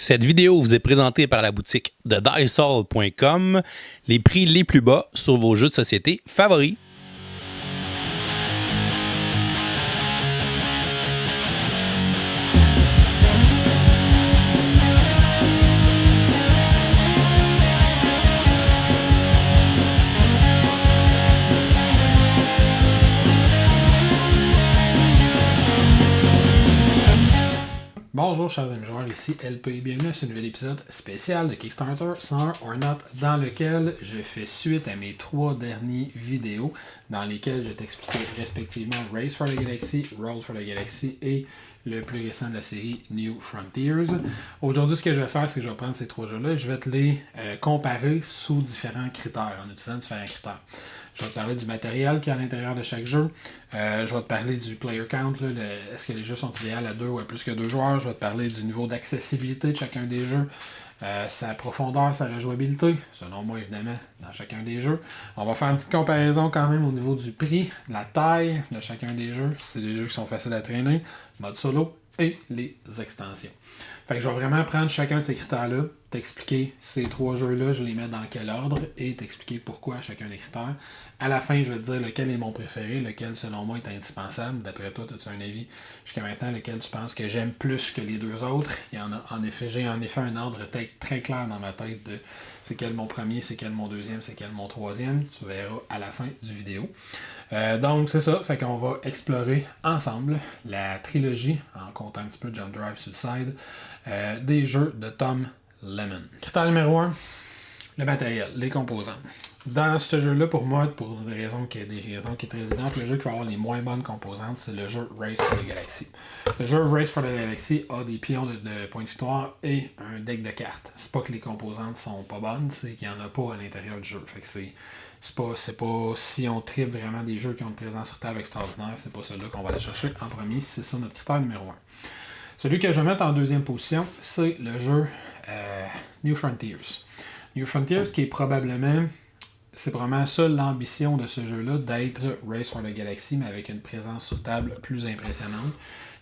Cette vidéo vous est présentée par la boutique de Diceall.com, les prix les plus bas sur vos jeux de société favoris. Bonjour chers amis joueurs, ici LP, bienvenue à ce nouvel épisode spécial de Kickstarter Summer or Not, dans lequel je fais suite à mes 3 dernières vidéos dans lesquelles je t'expliquais respectivement Race for the Galaxy, Roll for the Galaxy et le plus récent de la série New Frontiers. Aujourd'hui, ce que je vais faire, c'est que je vais prendre ces 3 jeux-là, je vais te les comparer sous différents critères, en utilisant différents critères. Je vais te parler du matériel qu'il y a à l'intérieur de chaque jeu. Je vais te parler du player count. Est-ce que les jeux sont idéaux à 2 ou à plus que 2 joueurs? Je vais te parler du niveau d'accessibilité de chacun des jeux. Sa profondeur, sa rejouabilité, selon moi évidemment, dans chacun des jeux. On va faire une petite comparaison quand même au niveau du prix, de la taille de chacun des jeux. C'est des jeux qui sont faciles à traîner, mode solo et les extensions. Fait que je vais vraiment prendre chacun de ces critères-là, t'expliquer ces 3 jeux-là, je les mets dans quel ordre et t'expliquer pourquoi chacun des critères. À la fin, je vais te dire lequel est mon préféré, lequel selon moi est indispensable. D'après toi, as-tu un avis jusqu'à maintenant, lequel tu penses que j'aime plus que les 2 autres? Il y en a, j'ai en effet un ordre très clair dans ma tête de c'est quel mon premier, c'est quel mon deuxième, c'est quel mon troisième. Tu verras à la fin du vidéo. Donc c'est ça, fait qu'on va explorer ensemble la trilogie, en comptant un petit peu Jump Drive Suicide, des jeux de Tom Lemon. Critère numéro 1, le matériel, les composants. Dans ce jeu-là, pour moi, pour des raisons qui sont très évidentes, le jeu qui va avoir les moins bonnes composantes, c'est le jeu Race for the Galaxy. Le jeu Race for the Galaxy a des pions de points de victoire et un deck de cartes. C'est pas que les composantes sont pas bonnes, c'est qu'il n'y en a pas à l'intérieur du jeu. Fait que c'est pas si on tripe vraiment des jeux qui ont une présence sur table extraordinaire, c'est pas celui-là qu'on va aller chercher en premier, c'est ça notre critère numéro 1. Celui que je vais mettre en deuxième position, c'est le jeu New Frontiers. New Frontiers qui est probablement ça l'ambition de ce jeu-là, d'être Race for the Galaxy, mais avec une présence sur table plus impressionnante.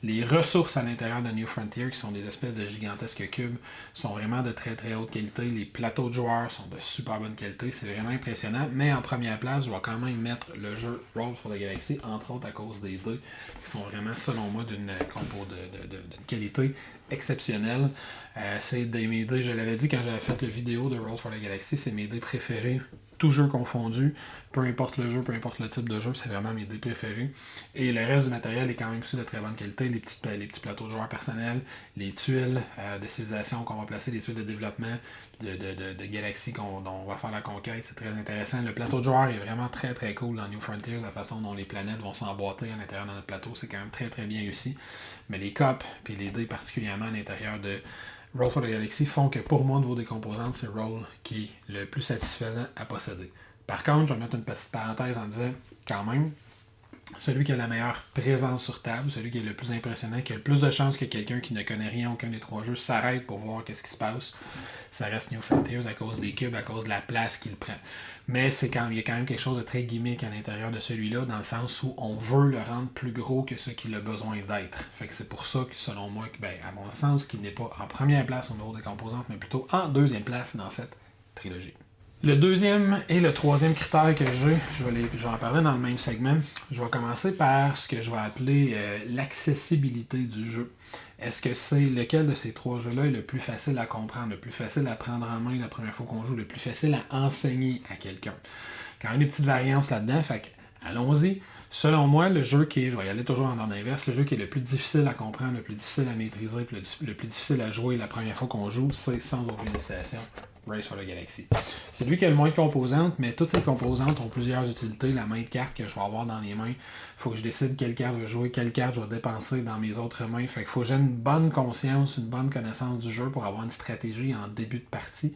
Les ressources à l'intérieur de New Frontier, qui sont des espèces de gigantesques cubes, sont vraiment de très très haute qualité. Les plateaux de joueurs sont de super bonne qualité. C'est vraiment impressionnant. Mais en première place, je vais quand même mettre le jeu Roll for the Galaxy, entre autres à cause des dés, qui sont vraiment, selon moi, d'une compo d'une qualité exceptionnelle. C'est mes dés, je l'avais dit quand j'avais fait la vidéo de Roll for the Galaxy, c'est mes dés préférés. Tout jeu confondu, peu importe le jeu, peu importe le type de jeu, c'est vraiment mes dés préférés. Et le reste du matériel est quand même aussi de très bonne qualité. Les petits plateaux de joueurs personnels, les tuiles de civilisation qu'on va placer, les tuiles de développement de galaxies dont on va faire la conquête, c'est très intéressant. Le plateau de joueurs est vraiment très très cool dans New Frontiers, la façon dont les planètes vont s'emboîter à l'intérieur de notre plateau, c'est quand même très très bien réussi. Mais les copes et les dés particulièrement à l'intérieur de Roll for the Galaxy font que pour moi, au niveau des composantes, c'est Roll qui est le plus satisfaisant à posséder. Par contre, je vais mettre une petite parenthèse en disant, quand même, celui qui a la meilleure présence sur table, celui qui est le plus impressionnant, qui a le plus de chances que quelqu'un qui ne connaît rien aucun des 3 jeux s'arrête pour voir qu'est-ce qui se passe, ça reste New Frontiers à cause des cubes, à cause de la place qu'il prend. Mais il y a quand même quelque chose de très gimmick à l'intérieur de celui-là, dans le sens où on veut le rendre plus gros que ce qu'il a besoin d'être. Fait que c'est pour ça que, selon moi, à mon sens, qu'il n'est pas en première place au niveau des composantes, mais plutôt en deuxième place dans cette trilogie. Le deuxième et le troisième critère que j'ai, je vais en parler dans le même segment. Je vais commencer par ce que je vais appeler l'accessibilité du jeu. Est-ce que c'est lequel de ces 3 jeux-là est le plus facile à comprendre, le plus facile à prendre en main la première fois qu'on joue, le plus facile à enseigner à quelqu'un? Quand même des petites variances là-dedans, fait que allons-y. Selon moi, le jeu je vais y aller toujours en ordre inverse, le jeu qui est le plus difficile à comprendre, le plus difficile à maîtriser, le plus difficile à jouer la première fois qu'on joue, c'est sans aucune hésitation Race for the Galaxy. C'est lui qui a le moins de composantes, mais toutes ces composantes ont plusieurs utilités. La main de carte que je vais avoir dans les mains, il faut que je décide quelle carte je vais jouer, quelle carte je vais dépenser dans mes autres mains. Fait qu'il faut que j'ai une bonne conscience, une bonne connaissance du jeu pour avoir une stratégie en début de partie.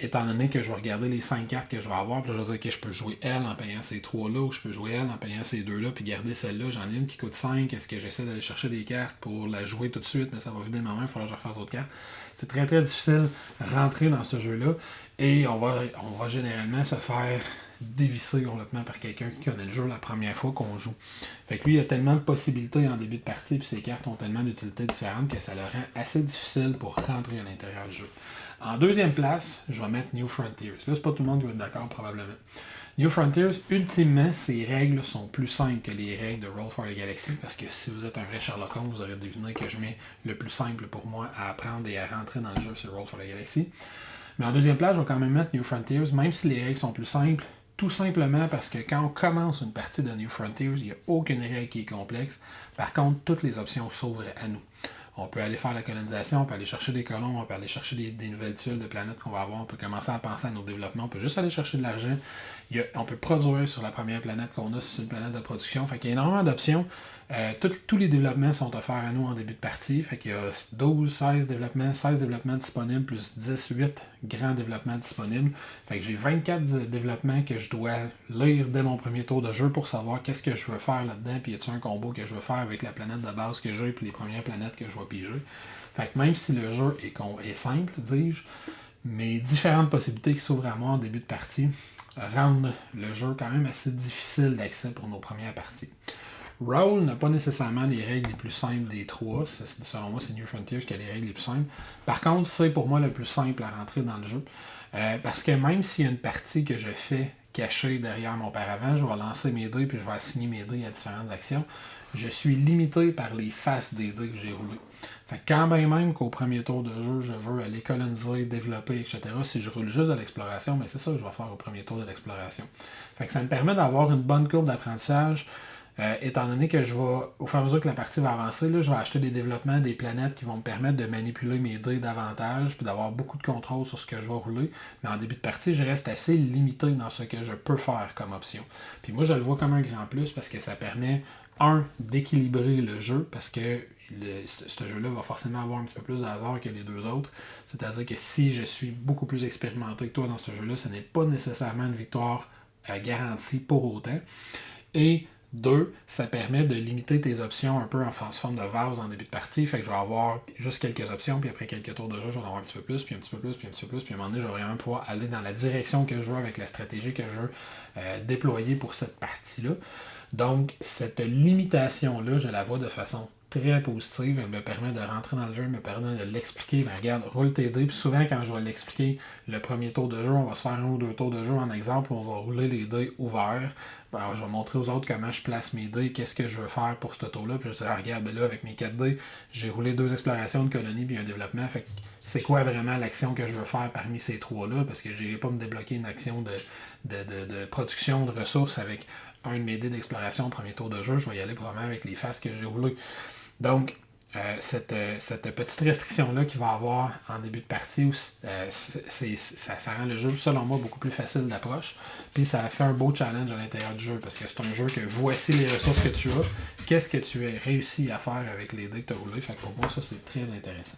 Étant donné que je vais regarder les 5 cartes que je vais avoir, puis je vais dire que je peux jouer elle en payant ces 3-là, ou je peux jouer elle en payant ces 2-là, puis garder celle-là. J'en ai une qui coûte 5. Est-ce que j'essaie d'aller chercher des cartes pour la jouer tout de suite, mais ça va vider ma main, il faudra que je refasse d'autres cartes. C'est très très difficile de rentrer dans ce jeu-là, et on va généralement se faire dévissé complètement par quelqu'un qui connaît le jeu la première fois qu'on joue. Fait que lui, il a tellement de possibilités en début de partie, puis ses cartes ont tellement d'utilités différentes que ça le rend assez difficile pour rentrer à l'intérieur du jeu. En deuxième place, je vais mettre New Frontiers. Là, c'est pas tout le monde qui va être d'accord probablement. New Frontiers, ultimement, ses règles sont plus simples que les règles de Roll for the Galaxy, parce que si vous êtes un vrai Sherlock Holmes, vous aurez deviné que je mets le plus simple pour moi à apprendre et à rentrer dans le jeu sur Roll for the Galaxy. Mais en deuxième place, je vais quand même mettre New Frontiers, même si les règles sont plus simples, tout simplement parce que quand on commence une partie de New Frontiers, il n'y a aucune règle qui est complexe. Par contre, toutes les options s'ouvrent à nous. On peut aller faire la colonisation, on peut aller chercher des colons, on peut aller chercher des nouvelles tuiles de planètes qu'on va avoir, on peut commencer à penser à nos développements, on peut juste aller chercher de l'argent. On peut produire sur la première planète qu'on a, c'est une planète de production. Fait qu'il y a énormément d'options. Tous les développements sont offerts à nous en début de partie. Fait qu'il y a 16 développements disponibles, plus 18 grands développements disponibles. Fait que j'ai 24 développements que je dois lire dès mon premier tour de jeu pour savoir qu'est-ce que je veux faire là-dedans, puis y a-t-il un combo que je veux faire avec la planète de base que j'ai, puis les premières planètes que je vais piger. Fait que même si le jeu est simple, dis-je, mes différentes possibilités qui s'ouvrent à moi en début de partie rendent le jeu quand même assez difficile d'accès pour nos premières parties. Roll n'a pas nécessairement les règles les plus simples des trois. Selon moi, c'est New Frontiers qui a les règles les plus simples. Par contre, c'est pour moi le plus simple à rentrer dans le jeu. Parce que même s'il y a une partie que je fais cachée derrière mon paravent, je vais lancer mes dés puis je vais assigner mes dés à différentes actions. Je suis limité par les faces des dés que j'ai roulés. Fait que quand bien même qu'au premier tour de jeu, je veux aller coloniser, développer, etc., si je roule juste de l'exploration, mais c'est ça que je vais faire au premier tour de l'exploration. Fait que ça me permet d'avoir une bonne courbe d'apprentissage. Étant donné que je vais, au fur et à mesure que la partie va avancer, là, je vais acheter des développements, des planètes qui vont me permettre de manipuler mes dés davantage, puis d'avoir beaucoup de contrôle sur ce que je vais rouler. Mais en début de partie, je reste assez limité dans ce que je peux faire comme option. Puis moi, je le vois comme un grand plus parce que ça permet, d'équilibrer le jeu, parce que ce jeu-là va forcément avoir un petit peu plus de hasard que les deux autres. C'est-à-dire que si je suis beaucoup plus expérimenté que toi dans ce jeu-là, ce n'est pas nécessairement une victoire garantie pour autant. Et 2, ça permet de limiter tes options un peu en forme de vase en début de partie. Fait que je vais avoir juste quelques options, puis après quelques tours de jeu, je vais en avoir un petit peu plus, puis un petit peu plus, puis un petit peu plus, puis à un moment donné, je vais vraiment pouvoir aller dans la direction que je veux avec la stratégie que je veux déployer pour cette partie-là. Donc, cette limitation-là, je la vois de façon très positive. Elle me permet de rentrer dans le jeu, elle me permet de l'expliquer. Ben, regarde, roule tes dés. Puis souvent, quand je vais l'expliquer, le premier tour de jeu, on va se faire un ou deux tours de jeu en exemple, on va rouler les dés ouverts. Alors, je vais montrer aux autres comment je place mes dés, qu'est-ce que je veux faire pour ce tour-là. Puis je vais dire, regarde, ben là, avec mes 4 dés, j'ai roulé 2 explorations, une colonie, puis un développement. Fait que c'est quoi vraiment l'action que je veux faire parmi ces 3-là? Parce que je n'irai pas me débloquer une action de production de ressources avec un de mes dés d'exploration au premier tour de jeu. Je vais y aller probablement avec les faces que j'ai roulées. Donc, cette petite restriction-là qu'il va avoir en début de partie, ça rend le jeu, selon moi, beaucoup plus facile d'approche. Puis ça fait un beau challenge à l'intérieur du jeu, parce que c'est un jeu que voici les ressources que tu as, qu'est-ce que tu as réussi à faire avec les dés que tu as roulés. Fait que pour moi, ça, c'est très intéressant.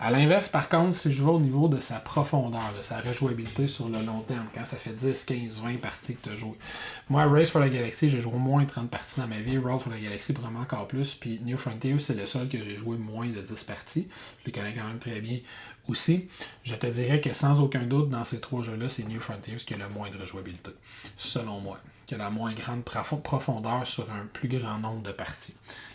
À l'inverse, par contre, si je vais au niveau de sa profondeur, de sa rejouabilité sur le long terme, quand ça fait 10, 15, 20 parties que tu as joué. Moi, Race for the Galaxy, j'ai joué au moins 30 parties dans ma vie. Roll for the Galaxy, probablement encore plus. Puis New Frontiers, c'est le seul que j'ai joué moins de 10 parties. Je le connais quand même très bien aussi. Je te dirais que sans aucun doute, dans ces 3 jeux-là, c'est New Frontiers qui a le moins de rejouabilité, selon moi. Qui a la moins grande profondeur sur un plus grand nombre de parties.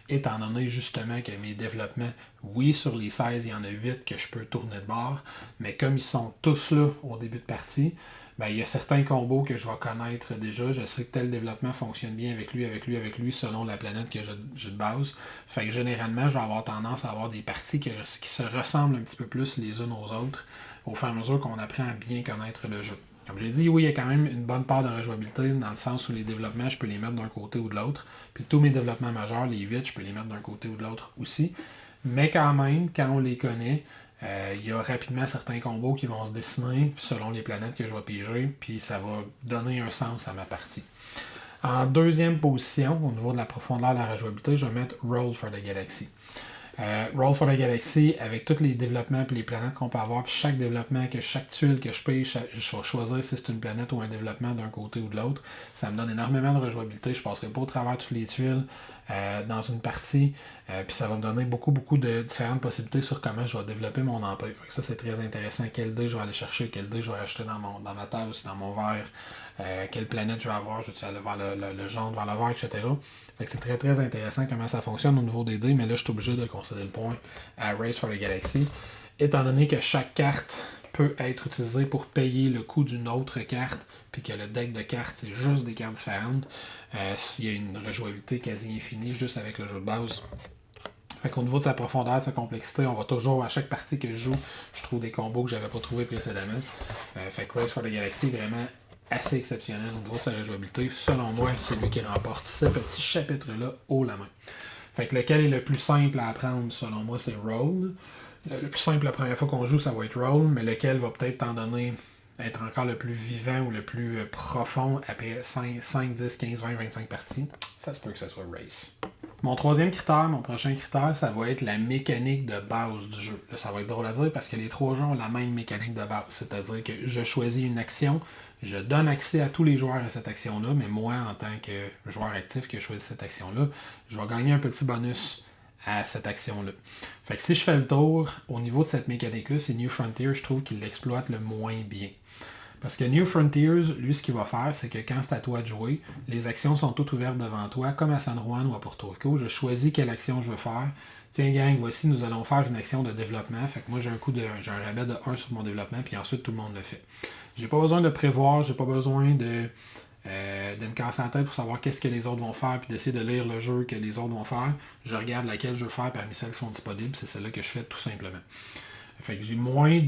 Étant donné justement que mes développements, oui, sur les 16, il y en a 8 que je peux tourner de bord, mais comme ils sont tous là au début de partie, ben, il y a certains combos que je vais connaître déjà. Je sais que tel développement fonctionne bien avec lui, selon la planète que j'ai de base. Fait que généralement, je vais avoir tendance à avoir des parties qui se ressemblent un petit peu plus les unes aux autres, au fur et à mesure qu'on apprend à bien connaître le jeu. Comme j'ai dit, oui, il y a quand même une bonne part de rejouabilité dans le sens où les développements, je peux les mettre d'un côté ou de l'autre. Puis tous mes développements majeurs, les 8, je peux les mettre d'un côté ou de l'autre aussi. Mais quand même, quand on les connaît, il y a rapidement certains combos qui vont se dessiner selon les planètes que je vais piger, puis ça va donner un sens à ma partie. En deuxième position, au niveau de la profondeur de la rejouabilité, je vais mettre Roll for the Galaxy. Roll for the Galaxy, avec tous les développements et les planètes qu'on peut avoir, puis chaque développement, chaque tuile que je peux, je vais choisir si c'est une planète ou un développement d'un côté ou de l'autre. Ça me donne énormément de rejouabilité. Je ne passerai pas au travers toutes les tuiles dans une partie. Puis ça va me donner beaucoup de différentes possibilités sur comment je vais développer mon empire. Fait que ça, c'est très intéressant. Quel dé je vais aller chercher, quel dé je vais acheter dans ma table, aussi dans mon verre, quelle planète je vais avoir, je vais aller vers le jaune, vers le vert, etc. Fait que c'est très intéressant comment ça fonctionne au niveau des dés, mais là je suis obligé de concéder le point à Race for the Galaxy, étant donné que chaque carte peut être utilisée pour payer le coût d'une autre carte, puis que le deck de cartes c'est juste des cartes différentes, s'il y a une rejouabilité quasi infinie juste avec le jeu de base. Fait qu'au niveau de sa profondeur, de sa complexité, on va toujours, à chaque partie que je joue, je trouve des combos que j'avais pas trouvé précédemment. Fait que Race for the Galaxy est vraiment assez exceptionnel au niveau de sa rejouabilité. Selon moi, c'est lui qui remporte ce petit chapitre-là haut la main. Fait que lequel est le plus simple à apprendre, selon moi, c'est Roll. Le plus simple la première fois qu'on joue, ça va être Roll, mais lequel va peut-être t'en donner être encore le plus vivant ou le plus profond après 5, 10, 15, 20, 25 parties, ça se peut que ce soit Race. Mon troisième critère, mon prochain critère, ça va être la mécanique de base du jeu. Là, ça va être drôle à dire parce que les trois jeux ont la même mécanique de base. C'est-à-dire que je choisis une action, je donne accès à tous les joueurs à cette action-là, mais moi, en tant que joueur actif qui a choisi cette action-là, je vais gagner un petit bonus à cette action-là. Fait que si je fais le tour, au niveau de cette mécanique-là, c'est New Frontier, je trouve qu'il l'exploite le moins bien. Parce que New Frontiers, lui, ce qu'il va faire, c'est que quand c'est à toi de jouer, les actions sont toutes ouvertes devant toi, comme à San Juan ou à Puerto Rico. Je choisis quelle action je veux faire. Tiens, gang, voici, nous allons faire une action de développement. Fait que moi, j'ai un rabais de 1 sur mon développement, puis ensuite, tout le monde le fait. J'ai pas besoin de prévoir, j'ai pas besoin de me casser la tête pour savoir qu'est-ce que les autres vont faire, puis d'essayer de lire le jeu que les autres vont faire. Je regarde laquelle je veux faire parmi celles qui sont disponibles. C'est celle-là que je fais tout simplement. Fait que j'ai moins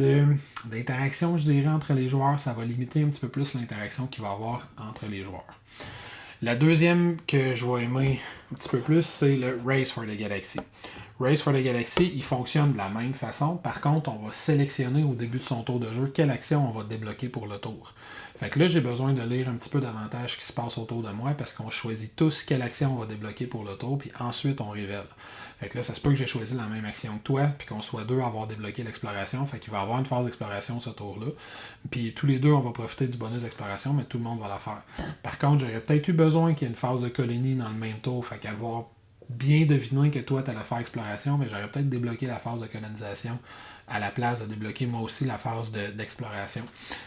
d'interaction, je dirais, entre les joueurs. Ça va limiter un petit peu plus l'interaction qu'il va y avoir entre les joueurs. La deuxième que je vais aimer un petit peu plus, c'est le Race for the Galaxy. Race for the Galaxy, il fonctionne de la même façon. Par contre, on va sélectionner au début de son tour de jeu quelle action on va débloquer pour le tour. Fait que là, j'ai besoin de lire un petit peu davantage ce qui se passe autour de moi parce qu'on choisit tous quelle action on va débloquer pour le tour, puis ensuite on révèle. Fait que là, ça se peut que j'ai choisi la même action que toi, puis qu'on soit deux à avoir débloqué l'exploration. Fait qu'il va y avoir une phase d'exploration ce tour-là. Puis tous les deux, on va profiter du bonus d'exploration, mais tout le monde va la faire. Par contre, j'aurais peut-être eu besoin qu'il y ait une phase de colonie dans le même tour. Fait qu'avoir bien deviné que toi, tu allais faire exploration, mais j'aurais peut-être débloqué la phase de colonisation à la place de débloquer moi aussi la phase d'exploration.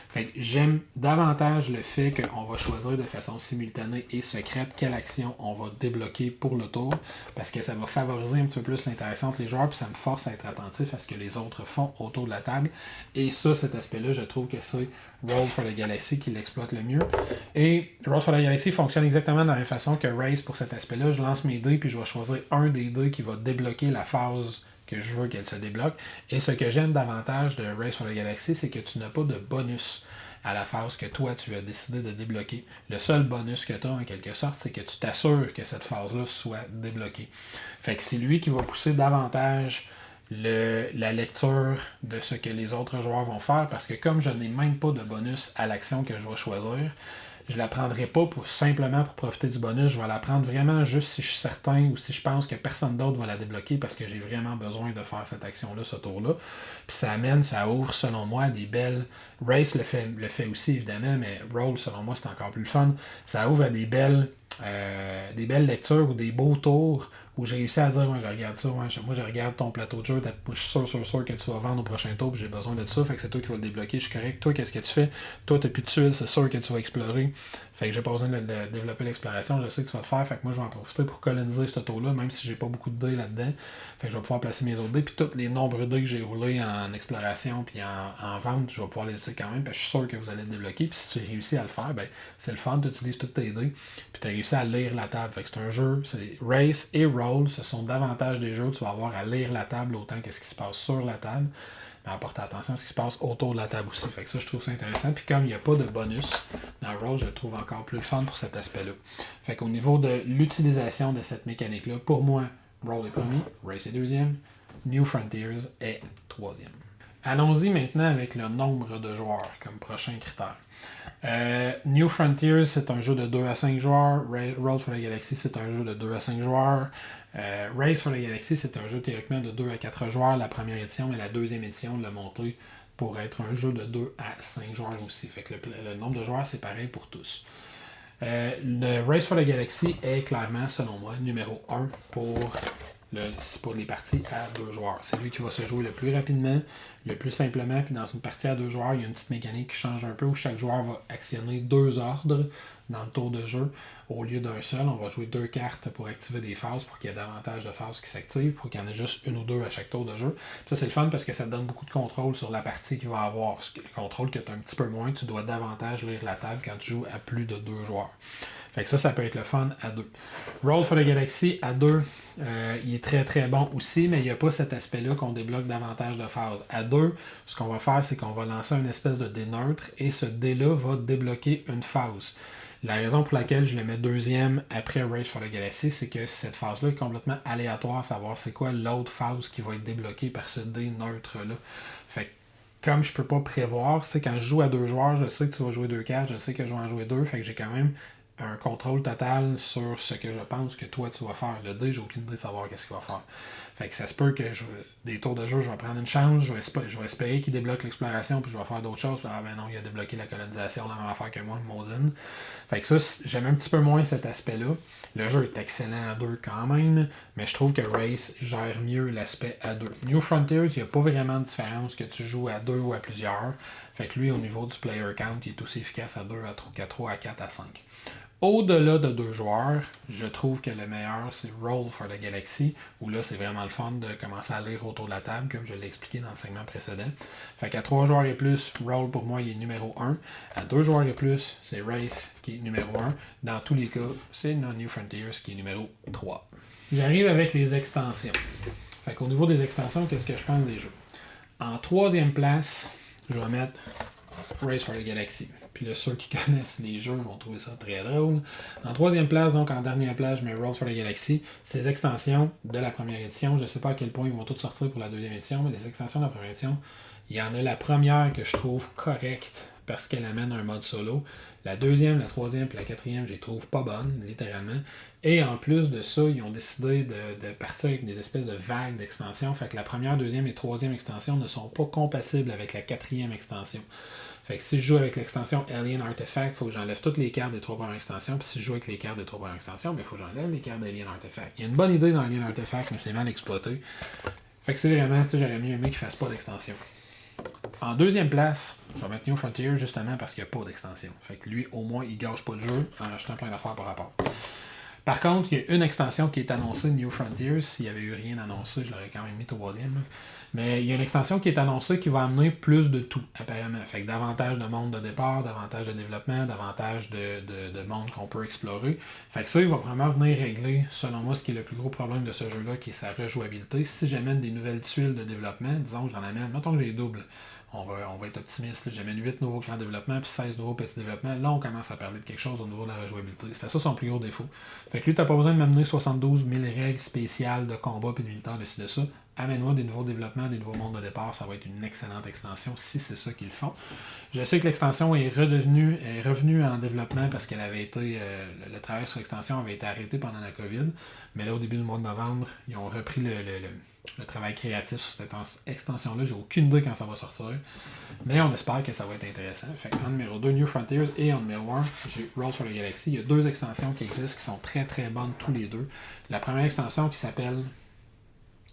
Fait que j'aime davantage le fait qu'on va choisir de façon simultanée et secrète quelle action on va débloquer pour le tour, parce que ça va favoriser un petit peu plus l'interaction entre les joueurs, puis ça me force à être attentif à ce que les autres font autour de la table. Et ça, cet aspect-là, je trouve que c'est Roll for the Galaxy qui l'exploite le mieux. Et Roll for the Galaxy fonctionne exactement de la même façon que Race pour cet aspect-là. Je lance mes dés, puis je vais choisir un des dés qui va débloquer la phase que je veux qu'elle se débloque. Et ce que j'aime davantage de Race for the Galaxy, c'est que tu n'as pas de bonus à la phase que toi, tu as décidé de débloquer. Le seul bonus que tu as, en quelque sorte, c'est que tu t'assures que cette phase-là soit débloquée. Fait que c'est lui qui va pousser davantage la lecture de ce que les autres joueurs vont faire, parce que comme je n'ai même pas de bonus à l'action que je vais choisir, je la prendrai pas simplement pour profiter du bonus. Je vais la prendre vraiment juste si je suis certain ou si je pense que personne d'autre va la débloquer parce que j'ai vraiment besoin de faire cette action-là, ce tour-là. Puis ça ouvre, selon moi, des belles... Race le fait aussi, évidemment, mais Roll, selon moi, c'est encore plus le fun. Ça ouvre à des belles lectures ou des beaux tours où j'ai réussi à dire, moi je regarde ça, moi je regarde ton plateau de jeu, je suis sûr que tu vas vendre au prochain tour, puis j'ai besoin de ça, fait que c'est toi qui vas le débloquer, je suis correct. Toi, qu'est-ce que tu fais? Toi, t'as plus de tuiles, c'est sûr que tu vas explorer. Fait que j'ai pas besoin de développer l'exploration, je sais que tu vas te faire, fait que moi je vais en profiter pour coloniser ce tour-là, même si j'ai pas beaucoup de dés là-dedans. Fait que je vais pouvoir placer mes autres dés, puis tous les nombreux dés que j'ai roulés en exploration puis en vente, je vais pouvoir les utiliser quand même, parce que je suis sûr que vous allez le débloquer, puis si tu réussis à le faire, ben c'est le fun, tu utilises tous tes dés, puis tu as réussi à lire la table. Fait que c'est un jeu, c'est Race et Roll, ce sont davantage des jeux où tu vas avoir à lire la table autant que ce qui se passe sur la table, mais à porter attention à ce qui se passe autour de la table aussi. Fait que ça, je trouve ça intéressant. Puis comme il n'y a pas de bonus dans Roll, je le trouve encore plus fun pour cet aspect-là. Fait qu'au niveau de l'utilisation de cette mécanique-là, pour moi, Roll est premier, Race est deuxième, New Frontiers est troisième. Allons-y maintenant avec le nombre de joueurs comme prochain critère. New Frontiers, c'est un jeu de 2 à 5 joueurs. Roll for the Galaxy, c'est un jeu de 2 à 5 joueurs. Race for the Galaxy, c'est un jeu théoriquement de 2 à 4 joueurs. La première édition et la deuxième édition l'a monté pour être un jeu de 2 à 5 joueurs aussi. Fait que le nombre de joueurs, c'est pareil pour tous. Le Race for the Galaxy est clairement, selon moi, numéro 1 pour les parties à 2 joueurs. C'est lui qui va se jouer le plus rapidement, le plus simplement. Puis dans une partie à 2 joueurs, il y a une petite mécanique qui change un peu où chaque joueur va actionner 2 ordres dans le tour de jeu. Au lieu d'un seul, on va jouer 2 cartes pour activer des phases pour qu'il y ait davantage de phases qui s'activent, pour qu'il y en ait juste une ou deux à chaque tour de jeu. Puis ça, c'est le fun parce que ça te donne beaucoup de contrôle sur la partie qu'il va avoir. Le contrôle que tu as un petit peu moins, tu dois davantage lire la table quand tu joues à plus de 2 joueurs. Fait que ça peut être le fun à 2. Roll for the Galaxy à 2, il est très très bon aussi, mais il n'y a pas cet aspect-là qu'on débloque davantage de phases. À 2, ce qu'on va faire, c'est qu'on va lancer une espèce de dé neutre et ce dé-là va débloquer une phase. La raison pour laquelle je le mets deuxième après Race for the Galaxy, c'est que cette phase-là est complètement aléatoire, savoir c'est quoi l'autre phase qui va être débloquée par ce dé neutre-là. Fait que comme je peux pas prévoir, c'est quand je joue à 2 joueurs, je sais que tu vas jouer 2 cartes, je sais que je vais en jouer 2, fait que j'ai quand même un contrôle total sur ce que je pense que toi tu vas faire. Le dé, j'ai aucune idée de savoir qu'est-ce qu'il va faire. Fait que ça se peut que des tours de jeu, je vais prendre une chance, je vais espérer qu'il débloque l'exploration, puis je vais faire d'autres choses. Ah ben non, il a débloqué la colonisation, la même affaire que moi, Maudine. Fait que ça, j'aime un petit peu moins cet aspect-là. Le jeu est excellent à 2 quand même, mais je trouve que Race gère mieux l'aspect à 2. New Frontiers, il n'y a pas vraiment de différence que tu joues à 2 ou à plusieurs. Fait que lui, au niveau du player count, il est aussi efficace à 2, à 3, à 4, à 5. Au-delà de 2 joueurs, je trouve que le meilleur, c'est Roll for the Galaxy, où là, c'est vraiment le fun de commencer à lire autour de la table, comme je l'ai expliqué dans le segment précédent. Fait qu'à 3 joueurs et plus, Roll, pour moi, il est numéro 1. À 2 joueurs et plus, c'est Race, qui est numéro 1. Dans tous les cas, c'est New Frontiers, qui est numéro 3. J'arrive avec les extensions. Fait qu'au niveau des extensions, qu'est-ce que je pense des jeux? En 3e place, je vais mettre Race for the Galaxy. Puis là, ceux qui connaissent les jeux vont trouver ça très drôle. En 3e place, donc en dernière place, je mets Roll for the Galaxy. Ces extensions de la première édition, je ne sais pas à quel point ils vont toutes sortir pour la 2e édition, mais les extensions de la première édition, il y en a la première que je trouve correcte parce qu'elle amène un mode solo. La 2e, la 3e et la 4e, je les trouve pas bonnes, littéralement. Et en plus de ça, ils ont décidé de partir avec des espèces de vagues d'extensions. Fait que la première, 2e et 3e extension ne sont pas compatibles avec la 4e extension. Fait que si je joue avec l'extension Alien Artifact, il faut que j'enlève toutes les cartes des 3 premières extensions. Puis si je joue avec les cartes des 3 premières extensions, il faut que j'enlève les cartes d'Alien Artifact. Il y a une bonne idée dans Alien Artifact, mais c'est mal exploité. Fait que c'est vraiment, j'aurais mieux aimé qu'il ne fasse pas d'extension. En 2e place, je vais mettre New Frontier justement parce qu'il n'y a pas d'extension. Fait que lui, au moins, il gâche pas le jeu en achetant plein d'affaires par rapport. Par contre, il y a une extension qui est annoncée, New Frontiers. S'il n'y avait eu rien annoncé, je l'aurais quand même mis 3e. Mais il y a une extension qui est annoncée qui va amener plus de tout, apparemment. Fait que davantage de monde de départ, davantage de développement, davantage de monde qu'on peut explorer. Fait que ça, il va vraiment venir régler, selon moi, ce qui est le plus gros problème de ce jeu-là, qui est sa rejouabilité. Si j'amène des nouvelles tuiles de développement, disons que j'en amène, mettons que j'ai double. On va être optimiste. Là. J'amène 8 nouveaux grands développements puis 16 nouveaux petits développements. Là, on commence à parler de quelque chose au niveau de la rejouabilité. C'était ça son plus gros défaut. Fait que lui, t'as pas besoin de m'amener 72 000 règles spéciales de combat puis de militaire de ci de ça. Amène-moi des nouveaux développements, des nouveaux mondes de départ. Ça va être une excellente extension si c'est ça qu'ils font. Je sais que l'extension est revenue en développement parce qu'elle avait été. Le travail sur l'extension avait été arrêté pendant la COVID. Mais là, au début du mois de novembre, ils ont repris le travail créatif sur cette extension-là. J'ai aucune idée quand ça va sortir. Mais on espère que ça va être intéressant. Fait en numéro 2, New Frontiers, et en numéro 1, j'ai Roll for the Galaxy. Il y a 2 extensions qui existent qui sont très très bonnes tous les deux. La première extension qui s'appelle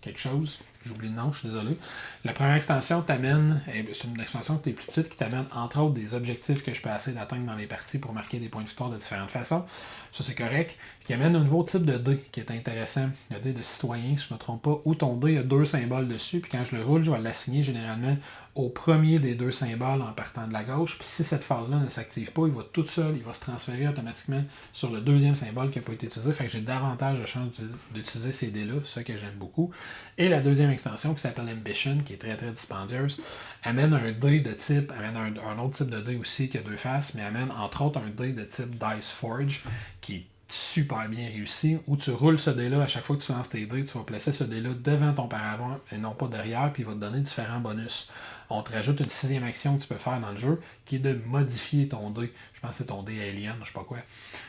quelque chose, j'oublie le nom, je suis désolé. La première extension t'amène, c'est une extension qui est plus petite, qui t'amène entre autres des objectifs que je peux essayer d'atteindre dans les parties pour marquer des points de victoire de différentes façons. Ça c'est correct. Qui amène un nouveau type de dé qui est intéressant. Le dé de citoyen, si je ne me trompe pas, où ton dé a 2 symboles dessus, puis quand je le roule, je vais l'assigner généralement au premier des 2 symboles en partant de la gauche. Puis si cette phase-là ne s'active pas, il va tout seul, il va se transférer automatiquement sur le 2e symbole qui n'a pas été utilisé. Fait que j'ai davantage de chances d'utiliser ces dés-là, ça que j'aime beaucoup. Et la 2e extension qui s'appelle Ambition, qui est très très dispendieuse, amène un dé de type, amène un autre type de dé aussi qui a 2 faces, mais amène entre autres un dé de type Dice Forge qui est super bien réussi, où tu roules ce dé-là, à chaque fois que tu lances tes dés, tu vas placer ce dé-là devant ton paravent et non pas derrière, puis il va te donner différents bonus. On te rajoute une 6e action que tu peux faire dans le jeu, qui est de modifier ton dé. Je pense que c'est ton dé alien, je sais pas quoi.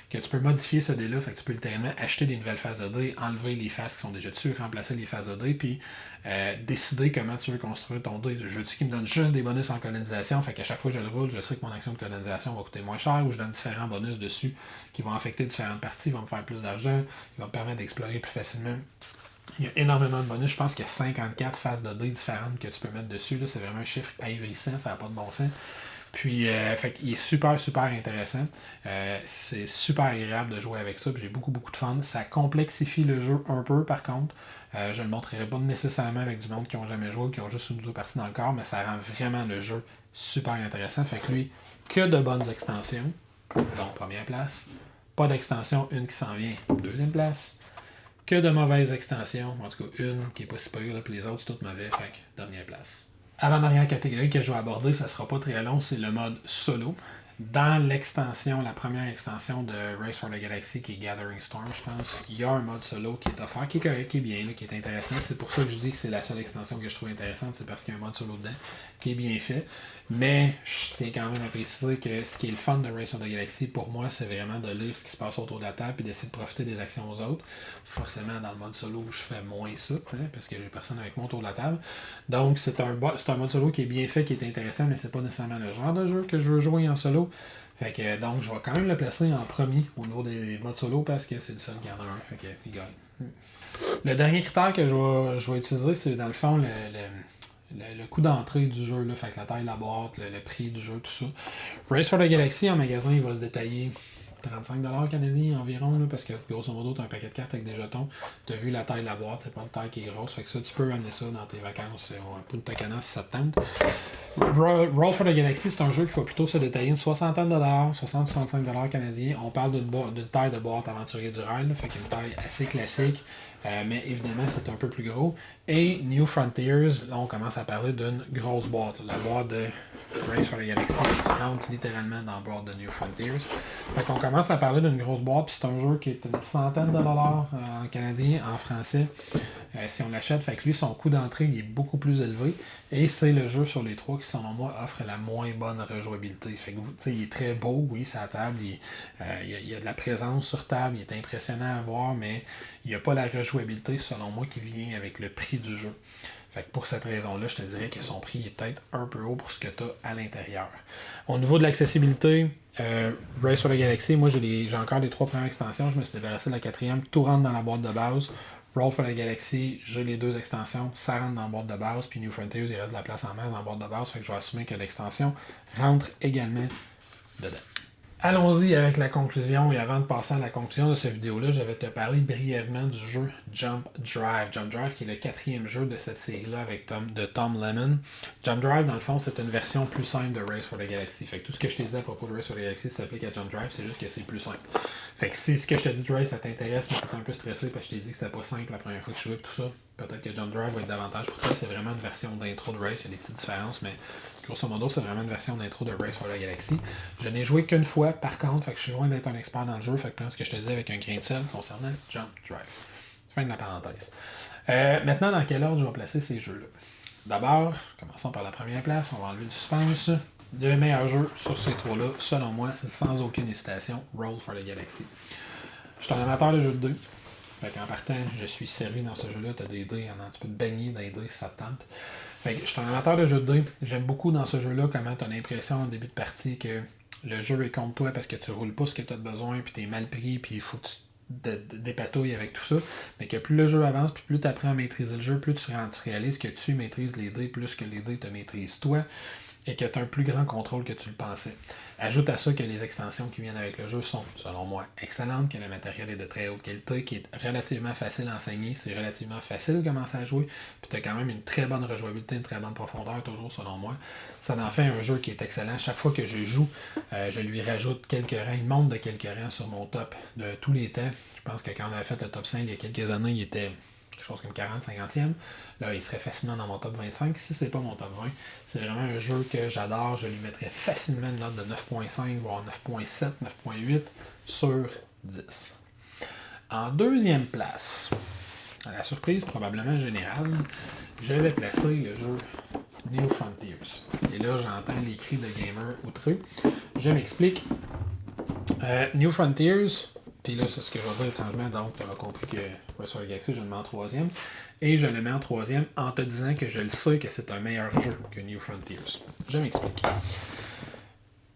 Que tu peux modifier ce dé-là, fait que tu peux littéralement acheter des nouvelles phases de dés, enlever les phases qui sont déjà dessus, remplacer les phases de dés, puis décider comment tu veux construire ton dé. Je veux-tu qui me donne juste des bonus en colonisation, fait qu'à chaque fois que je le roule, je sais que mon action de colonisation va coûter moins cher, ou je donne différents bonus dessus qui vont affecter différentes parties, vont me faire plus d'argent, ils vont me permettre d'explorer plus facilement. Il y a énormément de bonus. Je pense qu'il y a 54 phases de dés différentes que tu peux mettre dessus. Là. C'est vraiment un chiffre ahurissant, ça n'a pas de bon sens. Puis, fait qu'il est super, super intéressant. C'est super agréable de jouer avec ça. Puis j'ai beaucoup, beaucoup de fun. Ça complexifie le jeu un peu, par contre. Je ne le montrerai pas nécessairement avec du monde qui n'ont jamais joué, qui ont juste une ou deux parties dans le corps, mais ça rend vraiment le jeu super intéressant. Fait que lui, que de bonnes extensions. Donc, première place. Pas d'extension, une qui s'en vient. Deuxième place. Que de mauvaises extensions. En tout cas, une qui est pas si pire, puis les autres, c'est toutes mauvais. Fait que, dernière place. Avant-dernière catégorie que je vais aborder, ça sera pas très long, c'est le mode solo. Dans l'extension, la première extension de Race for the Galaxy, qui est Gathering Storm, je pense, il y a un mode solo qui est offert, qui est correct, qui est bien, là, qui est intéressant. C'est pour ça que je dis que c'est la seule extension que je trouve intéressante, c'est parce qu'il y a un mode solo dedans, qui est bien fait. Mais je tiens quand même à préciser que ce qui est le fun de Race for the Galaxy, pour moi, c'est vraiment de lire ce qui se passe autour de la table et d'essayer de profiter des actions aux autres. Forcément, dans le mode solo, je fais moins ça, hein, parce que j'ai personne avec moi autour de la table. Donc, c'est un mode solo qui est bien fait, qui est intéressant, mais c'est pas nécessairement le genre de jeu que je veux jouer en solo. Fait que, donc, je vais quand même le placer en premier au niveau des modes solo parce que c'est le seul qui en a un. Fait que, il gagne. Le dernier critère que je vais utiliser, c'est dans le fond le coût d'entrée du jeu. Là, fait que la taille de la boîte, le prix du jeu, tout ça. Race for the Galaxy en magasin, il va se détailler 35$ canadiens environ, là, parce que grosso modo, tu as un paquet de cartes avec des jetons. Tu as vu la taille de la boîte, c'est pas une taille qui est grosse. Fait que ça, tu peux amener ça dans tes vacances au Punta Cana si ça te tente. Roll for the Galaxy, c'est un jeu qui va plutôt se détailler une soixantaine de dollars, 60-65$ canadiens. On parle d'une taille de boîte aventurier du rail, là, fait qu'une taille assez classique. Mais évidemment, c'est un peu plus gros. Et New Frontiers, là, on commence à parler d'une grosse boîte. La boîte de Race for the Galaxy rentre littéralement dans la boîte de New Frontiers. Fait qu'on commence à parler d'une grosse boîte, puis c'est un jeu qui est une centaine de dollars en canadien, en français. Si on l'achète, fait que lui, son coût d'entrée il est beaucoup plus élevé. Et c'est le jeu sur les trois qui, selon moi, offre la moins bonne rejouabilité. Fait que, il est très beau, oui, c'est à table. Il y a de la présence sur table, il est impressionnant à voir, mais il n'y a pas la rejouabilité, selon moi, qui vient avec le prix du jeu. Fait que pour cette raison-là, je te dirais que son prix est peut-être un peu haut pour ce que tu as à l'intérieur. Au niveau de l'accessibilité, Race for the Galaxy, moi j'ai encore les 3 premières extensions, je me suis débarrassé de la 4e, tout rentre dans la boîte de base. Roll for the Galaxy, j'ai les 2 extensions, ça rentre dans la boîte de base, puis New Frontiers, il reste de la place en masse dans la boîte de base, fait que je vais assumer que l'extension rentre également dedans. Allons-y avec la conclusion, et avant de passer à la conclusion de cette vidéo-là, je vais te parler brièvement du jeu Jump Drive. Jump Drive qui est le 4e jeu de cette série-là de Tom Lemon. Jump Drive, dans le fond, c'est une version plus simple de Race for the Galaxy. Fait que tout ce que je t'ai dit à propos de Race for the Galaxy s'applique à Jump Drive, c'est juste que c'est plus simple. Fait que si ce que je te dis de Race, ça t'intéresse, mais t'es un peu stressé parce que je t'ai dit que c'était pas simple la première fois que je jouais tout ça, peut-être que Jump Drive va être davantage pour toi. C'est vraiment une version d'intro de Race, il y a des petites différences, mais grosso modo, c'est vraiment une version d'intro de Race for the Galaxy. Je n'ai joué qu'une fois, par contre, fait que je suis loin d'être un expert dans le jeu, fait que prends ce que je te dis avec un grain de sel concernant Jump Drive. Fin de la parenthèse. Maintenant, dans quel ordre je vais placer ces jeux-là? D'abord, commençons par la première place, on va enlever du suspense. Le meilleur jeu sur ces trois-là, selon moi, c'est sans aucune hésitation Roll for the Galaxy. Je suis un amateur de jeux de dés. Fait qu'en partant, je suis servi dans ce jeu-là. Tu as des dés, tu peux te baigner dans les dés si ça te tente. Fait que je suis un amateur de jeux de dés. J'aime beaucoup dans ce jeu-là comment tu as l'impression en début de partie que le jeu est contre toi parce que tu roules pas ce que tu as besoin, puis tu es mal pris, puis il faut que tu dépatouilles avec tout ça. Mais que plus le jeu avance, puis plus tu apprends à maîtriser le jeu, plus tu réalises que tu maîtrises les dés, plus que les dés te maîtrisent toi, et que tu as un plus grand contrôle que tu le pensais. Ajoute à ça que les extensions qui viennent avec le jeu sont, selon moi, excellentes, que le matériel est de très haute qualité, qui est relativement facile à enseigner, c'est relativement facile de commencer à jouer, puis tu as quand même une très bonne rejouabilité, une très bonne profondeur, toujours selon moi. Ça en fait un jeu qui est excellent. Chaque fois que je joue, je lui rajoute quelques rangs, il monte de quelques rangs sur mon top de tous les temps. Je pense que quand on avait fait le top 5 il y a quelques années, il était quelque chose comme 40-50e. Là, il serait facilement dans mon top 25. Si c'est pas mon top 20, c'est vraiment un jeu que j'adore. Je lui mettrais facilement une note de 9.5, voire 9.7, 9.8 sur 10. En deuxième place, à la surprise probablement générale, je vais placer le jeu New Frontiers. Et là, j'entends les cris de gamers outrés. Je m'explique. New Frontiers, puis là, c'est ce que je vais dire étrangement, donc tu auras compris que Race for the Galaxy, je le mets en troisième. Et je le mets en troisième en te disant que je le sais que c'est un meilleur jeu que New Frontiers. Je m'explique.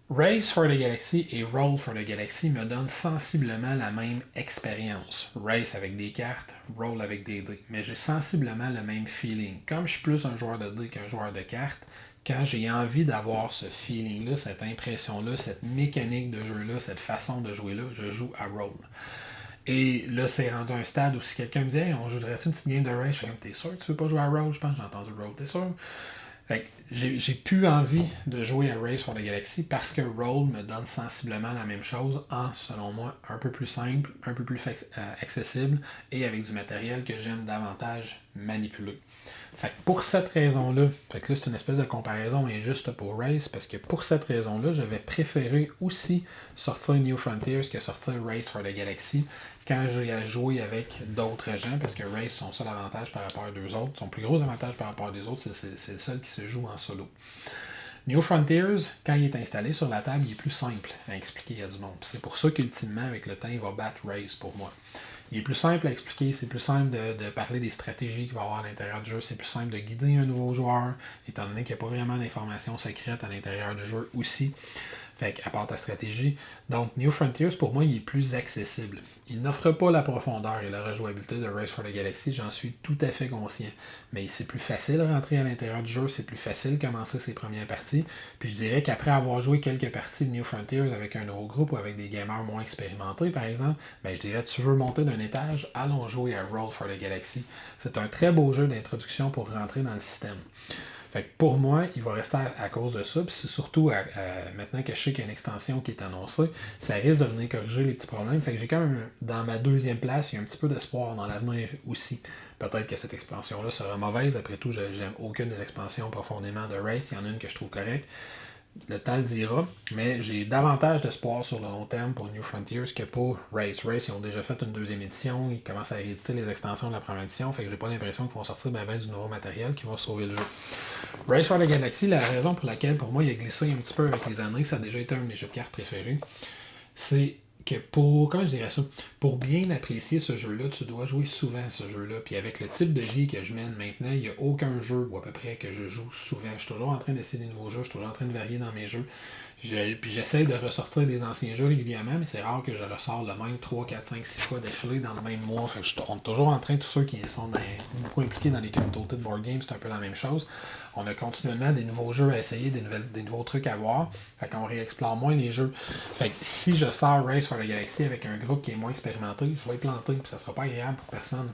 Race for the Galaxy et Roll for the Galaxy me donnent sensiblement la même expérience. Race avec des cartes, Roll avec des dés. Mais j'ai sensiblement le même feeling. Comme je suis plus un joueur de dés qu'un joueur de cartes, quand j'ai envie d'avoir ce feeling-là, cette impression-là, cette mécanique de jeu-là, cette façon de jouer-là, je joue à Roll. Et là, c'est rendu un stade où si quelqu'un me dit hey, on jouerait une petite game de Race, je fais comme t'es sûr que tu veux pas jouer à Roll? Je pense que j'ai entendu Roll, t'es sûr? Fait que j'ai plus envie de jouer à Race for the Galaxy parce que Roll me donne sensiblement la même chose en, selon moi, un peu plus simple, un peu plus accessible et avec du matériel que j'aime davantage manipuler. Fait que pour cette raison-là, fait que là c'est une espèce de comparaison injuste pour Race parce que pour cette raison-là, je vais préférer aussi sortir New Frontiers que sortir Race for the Galaxy quand j'ai à jouer avec d'autres gens parce que Race, son seul avantage par rapport à deux autres, son plus gros avantage par rapport à des autres, c'est le seul qui se joue en solo. New Frontiers, quand il est installé sur la table, il est plus simple à expliquer à du monde. C'est pour ça qu'ultimement, avec le temps, il va battre Race pour moi. Il est plus simple à expliquer, c'est plus simple de parler des stratégies qu'il va y avoir à l'intérieur du jeu, c'est plus simple de guider un nouveau joueur, étant donné qu'il n'y a pas vraiment d'informations secrètes à l'intérieur du jeu aussi. Fait qu'à part ta stratégie. Donc, New Frontiers, pour moi, il est plus accessible. Il n'offre pas la profondeur et la rejouabilité de Race for the Galaxy, j'en suis tout à fait conscient. Mais c'est plus facile de rentrer à l'intérieur du jeu, c'est plus facile de commencer ses premières parties. Puis je dirais qu'après avoir joué quelques parties de New Frontiers avec un nouveau groupe ou avec des gamers moins expérimentés, par exemple, ben je dirais, tu veux monter d'un étage, allons jouer à Roll for the Galaxy. C'est un très beau jeu d'introduction pour rentrer dans le système. Fait que pour moi, il va rester à cause de ça. Puis c'est surtout maintenant que je sais qu'il y a une extension qui est annoncée, ça risque de venir corriger les petits problèmes. Fait que j'ai quand même, dans ma deuxième place, il y a un petit peu d'espoir dans l'avenir aussi. Peut-être que cette expansion-là sera mauvaise. Après tout, j'aime aucune des expansions profondément de Race. Il y en a une que je trouve correcte. Le temps le dira, mais j'ai davantage d'espoir sur le long terme pour New Frontiers que pour Race. Race, ils ont déjà fait une deuxième édition, ils commencent à rééditer les extensions de la première édition, fait que j'ai pas l'impression qu'ils vont sortir du nouveau matériel qui va sauver le jeu. Race for the Galaxy, la raison pour laquelle pour moi il a glissé un petit peu avec les années, ça a déjà été un de mes jeux de cartes préférés, c'est que comment je dirais ça, pour bien apprécier ce jeu-là, tu dois jouer souvent à ce jeu-là. Puis avec le type de vie que je mène maintenant, il n'y a aucun jeu, ou à peu près, que je joue souvent. Je suis toujours en train d'essayer des nouveaux jeux, je suis toujours en train de varier dans mes jeux. Puis j'essaie de ressortir des anciens jeux régulièrement, mais c'est rare que je ressors le même 3, 4, 5, 6 fois d'affilée dans le même mois. Fait que on est toujours en train, tous ceux qui sont beaucoup impliqués dans les communautés de board games, c'est un peu la même chose. On a continuellement des nouveaux jeux à essayer, des nouveaux trucs à voir. Fait qu'on réexplore moins les jeux. Fait que si je sors Race for the Galaxy avec un groupe qui est moins expérimenté, je vais y planter, puis ça sera pas agréable pour personne.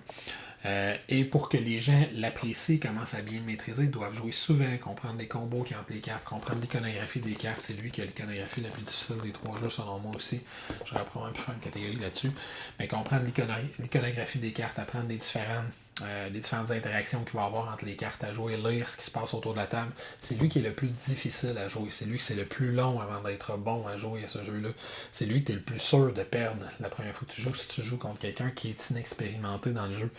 Et pour que les gens l'apprécient, commencent à bien le maîtriser, ils doivent jouer souvent, comprendre les combos qui entrent les cartes, comprendre l'iconographie des cartes. C'est lui qui a l'iconographie la plus difficile des trois jeux, selon moi aussi. J'aurais probablement pu faire une catégorie là-dessus. Mais comprendre l'iconographie des cartes, apprendre les différentes interactions qu'il va y avoir entre les cartes à jouer, lire ce qui se passe autour de la table, c'est lui qui est le plus difficile à jouer. C'est lui qui c'est le plus long avant d'être bon à jouer à ce jeu-là. C'est lui que tu es le plus sûr de perdre la première fois que tu joues, si tu joues contre quelqu'un qui est inexpérimenté dans le jeu.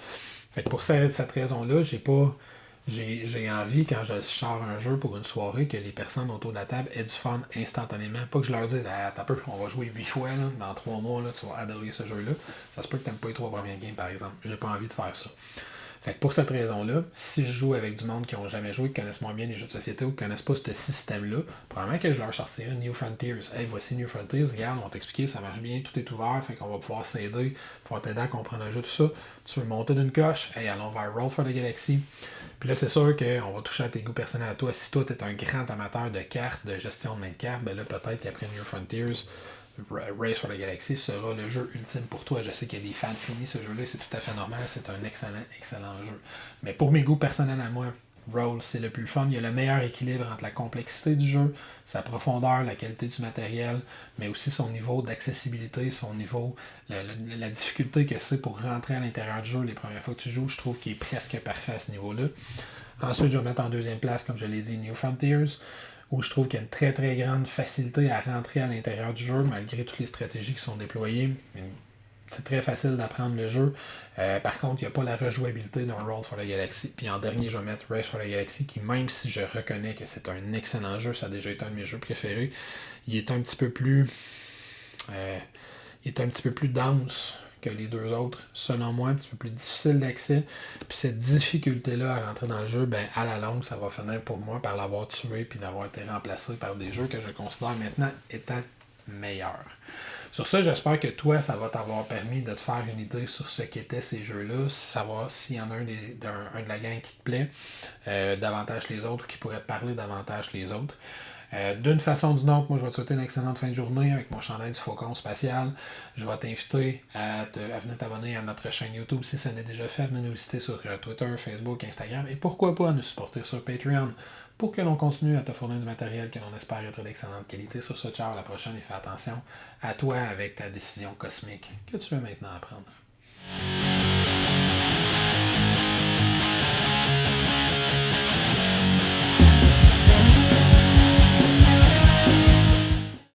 Fait que pour cette raison-là, j'ai envie, quand je sors un jeu pour une soirée, que les personnes autour de la table aient du fun instantanément. Pas que je leur dise, t'as peu, on va jouer 8 fois, là, dans 3 mois, là, tu vas adorer ce jeu-là. Ça se peut que t'aimes pas les 3 premières games, par exemple. J'ai pas envie de faire ça. Fait que pour cette raison-là, si je joue avec du monde qui n'ont jamais joué, qui connaissent moins bien les jeux de société ou qui connaissent pas ce système-là, probablement que je leur sortirai New Frontiers. Hey, voici New Frontiers, regarde, on va t'expliquer, ça marche bien, tout est ouvert, fait qu'on va pouvoir s'aider, pouvoir t'aider à comprendre un jeu, tout ça. Tu veux monter d'une coche, hey, allons vers Roll for the Galaxy. Puis là, c'est sûr qu'on va toucher à tes goûts personnels à toi. Si toi, tu es un grand amateur de cartes, de gestion de main de cartes, ben là, peut-être qu'après New Frontiers, Race for the Galaxy sera le jeu ultime pour toi. Je sais qu'il y a des fans finis, ce jeu-là, c'est tout à fait normal, c'est un excellent jeu. Mais pour mes goûts personnels à moi, Roll, c'est le plus fun. Il y a le meilleur équilibre entre la complexité du jeu, sa profondeur, la qualité du matériel, mais aussi son niveau d'accessibilité, son niveau, la difficulté que c'est pour rentrer à l'intérieur du jeu les premières fois que tu joues. Je trouve qu'il est presque parfait à ce niveau-là. Ensuite, je vais mettre en deuxième place, comme je l'ai dit, New Frontiers, où je trouve qu'il y a une très très grande facilité à rentrer à l'intérieur du jeu, malgré toutes les stratégies qui sont déployées. c'est très facile d'apprendre le jeu. Par contre, il n'y a pas la rejouabilité d'un Roll for the Galaxy. Puis en dernier, je vais mettre Race for the Galaxy, qui même si je reconnais que c'est un excellent jeu, ça a déjà été un de mes jeux préférés, il est un petit peu plus dense que les deux autres, selon moi, un petit peu plus difficile d'accès. Puis cette difficulté-là à rentrer dans le jeu, ben à la longue, ça va finir pour moi par l'avoir tué puis d'avoir été remplacé par des jeux que je considère maintenant étant meilleurs. Sur ça, j'espère que toi, ça va t'avoir permis de te faire une idée sur ce qu'étaient ces jeux-là, savoir s'il y en a un de la gang qui te plaît davantage que les autres, qui pourrait te parler davantage que les autres. D'une façon ou d'une autre, moi je vais te souhaiter une excellente fin de journée avec mon chandail du Faucon Spatial. Je vais t'inviter à venir t'abonner à notre chaîne YouTube si ça n'est déjà fait. Venez nous visiter sur Twitter, Facebook, Instagram et pourquoi pas nous supporter sur Patreon pour que l'on continue à te fournir du matériel que l'on espère être d'excellente qualité. Sur ce, ciao, à la prochaine et fais attention à toi avec ta décision cosmique que tu veux maintenant prendre.